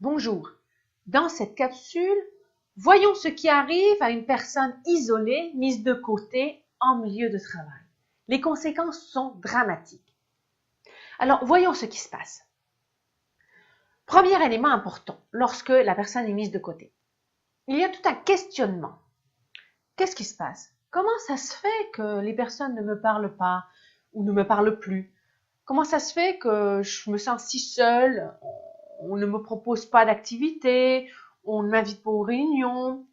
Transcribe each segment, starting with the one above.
Bonjour. Dans cette capsule, voyons ce qui arrive à une personne isolée, mise de côté en milieu de travail. Les conséquences sont dramatiques. Alors, voyons ce qui se passe. Premier élément important, lorsque la personne est mise de côté. Il y a tout un questionnement. Qu'est-ce qui se passe? Comment ça se fait que les personnes ne me parlent pas ou ne me parlent plus? Comment ça se fait que je me sens si seule? On ne me propose pas d'activité, on ne m'invite pas aux réunions.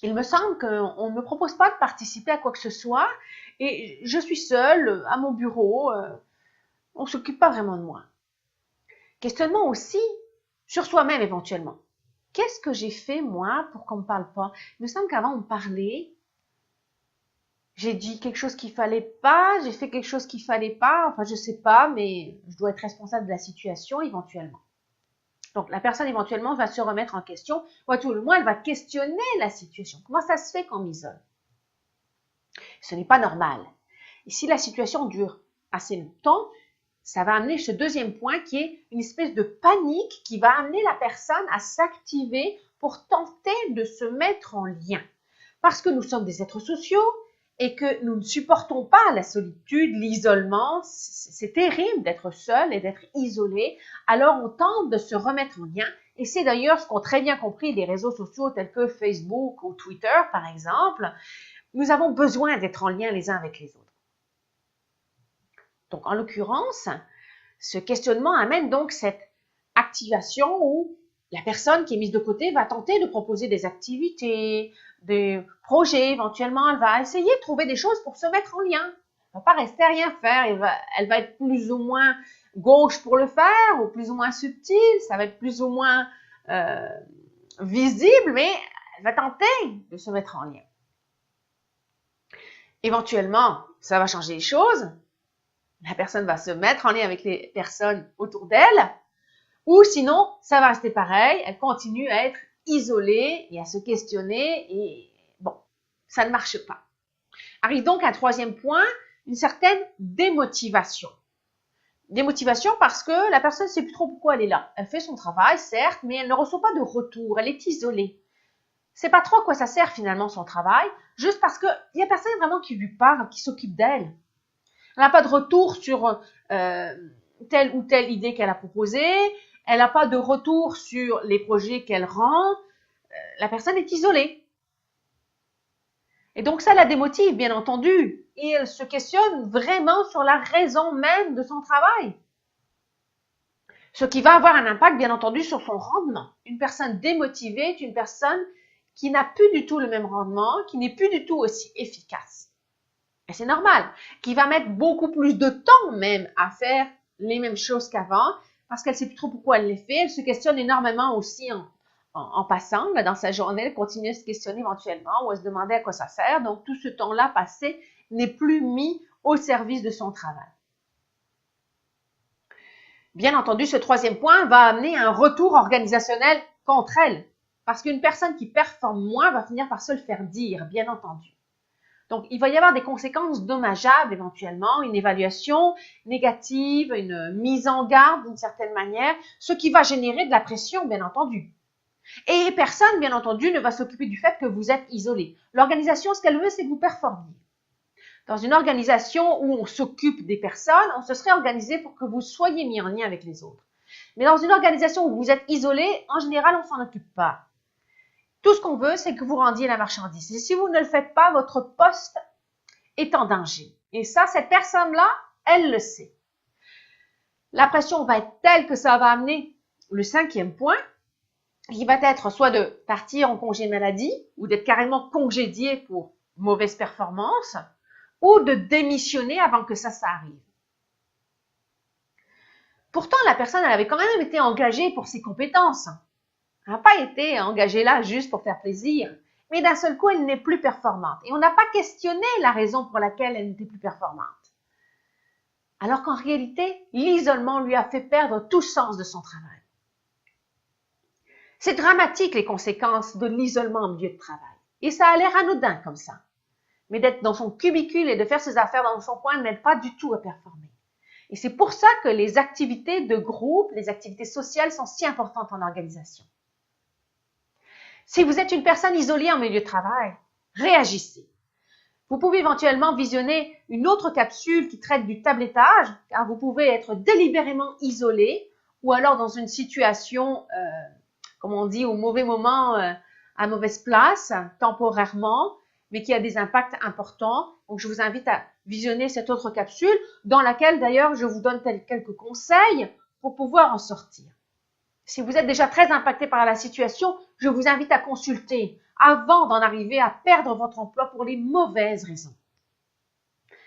Il me semble qu'on ne me propose pas de participer à quoi que ce soit et je suis seule à mon bureau, on ne s'occupe pas vraiment de moi. Questionnement aussi sur soi-même éventuellement. Qu'est-ce que j'ai fait moi pour qu'on ne me parle pas? Il me semble qu'avant on me parlait, j'ai dit quelque chose qu'il fallait pas, j'ai fait quelque chose qu'il fallait pas, enfin je sais pas, mais je dois être responsable de la situation éventuellement. Donc la personne éventuellement va se remettre en question, ou à tout le moins elle va questionner la situation. Comment ça se fait qu'on m'isole? Ce n'est pas normal. Et si la situation dure assez longtemps, ça va amener ce deuxième point qui est une espèce de panique qui va amener la personne à s'activer pour tenter de se mettre en lien. Parce que nous sommes des êtres sociaux et que nous ne supportons pas la solitude, l'isolement. C'est terrible d'être seul et d'être isolé. Alors on tente de se remettre en lien. Et c'est d'ailleurs ce qu'ont très bien compris les réseaux sociaux tels que Facebook ou Twitter par exemple. Nous avons besoin d'être en lien les uns avec les autres. Donc en l'occurrence, ce questionnement amène donc cette activation où la personne qui est mise de côté va tenter de proposer des activités, des projets éventuellement. Elle va essayer de trouver des choses pour se mettre en lien. Elle ne va pas rester à rien faire. Elle va être plus ou moins gauche pour le faire ou plus ou moins subtile. Ça va être plus ou moins visible, mais elle va tenter de se mettre en lien. Éventuellement, ça va changer les choses. La personne va se mettre en lien avec les personnes autour d'elle. Ou sinon, ça va rester pareil, elle continue à être isolée et à se questionner et bon, ça ne marche pas. Arrive donc un troisième point, une certaine démotivation. Démotivation parce que la personne ne sait plus trop pourquoi elle est là. Elle fait son travail, certes, mais elle ne reçoit pas de retour, elle est isolée. C'est pas trop à quoi ça sert finalement son travail, juste parce qu'il n'y a personne vraiment qui lui parle, qui s'occupe d'elle. Elle n'a pas de retour sur telle ou telle idée qu'elle a proposée, elle n'a pas de retour sur les projets qu'elle rend, la personne est isolée. Et donc ça la démotive, bien entendu, et elle se questionne vraiment sur la raison même de son travail. Ce qui va avoir un impact, bien entendu, sur son rendement. Une personne démotivée est une personne qui n'a plus du tout le même rendement, qui n'est plus du tout aussi efficace. Et c'est normal, qui va mettre beaucoup plus de temps même à faire les mêmes choses qu'avant, parce qu'elle ne sait plus trop pourquoi elle les fait. Elle se questionne énormément aussi en passant. Là, dans sa journée, elle continue à se questionner éventuellement ou à se demander à quoi ça sert. Donc, tout ce temps-là passé n'est plus mis au service de son travail. Bien entendu, ce troisième point va amener un retour organisationnel contre elle, parce qu'une personne qui performe moins va finir par se le faire dire, bien entendu. Donc, il va y avoir des conséquences dommageables éventuellement, une évaluation négative, une mise en garde d'une certaine manière, ce qui va générer de la pression, bien entendu. Et personne, bien entendu, ne va s'occuper du fait que vous êtes isolé. L'organisation, ce qu'elle veut, c'est que vous performiez. Dans une organisation où on s'occupe des personnes, on se serait organisé pour que vous soyez mis en lien avec les autres. Mais dans une organisation où vous êtes isolé, en général, on ne s'en occupe pas. Tout ce qu'on veut, c'est que vous rendiez la marchandise. Et si vous ne le faites pas, votre poste est en danger. Et ça, cette personne-là, elle le sait. La pression va être telle que ça va amener le cinquième point, qui va être soit de partir en congé maladie, ou d'être carrément congédié pour mauvaise performance, ou de démissionner avant que ça arrive. Pourtant, la personne, elle avait quand même été engagée pour ses compétences. Elle n'a pas été engagée là juste pour faire plaisir. Mais d'un seul coup, elle n'est plus performante. Et on n'a pas questionné la raison pour laquelle elle n'était plus performante. Alors qu'en réalité, l'isolement lui a fait perdre tout sens de son travail. C'est dramatique les conséquences de l'isolement en milieu de travail. Et ça a l'air anodin comme ça. Mais d'être dans son cubicule et de faire ses affaires dans son coin n'aide pas du tout à performer. Et c'est pour ça que les activités de groupe, les activités sociales sont si importantes en organisation. Si vous êtes une personne isolée en milieu de travail, réagissez. Vous pouvez éventuellement visionner une autre capsule qui traite du tablettage, car vous pouvez être délibérément isolé ou alors dans une situation, comme on dit, au mauvais moment, à mauvaise place, temporairement, mais qui a des impacts importants. Donc, je vous invite à visionner cette autre capsule dans laquelle, d'ailleurs, je vous donne quelques conseils pour pouvoir en sortir. Si vous êtes déjà très impacté par la situation, je vous invite à consulter avant d'en arriver à perdre votre emploi pour les mauvaises raisons.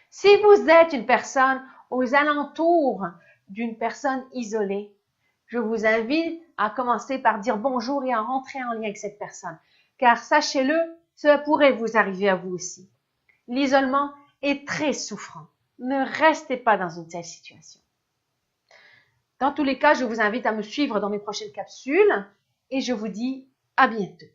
Si vous êtes une personne aux alentours d'une personne isolée, je vous invite à commencer par dire bonjour et à rentrer en lien avec cette personne. Car sachez-le, cela pourrait vous arriver à vous aussi. L'isolement est très souffrant. Ne restez pas dans une telle situation. Dans tous les cas, je vous invite à me suivre dans mes prochaines capsules et je vous dis à bientôt.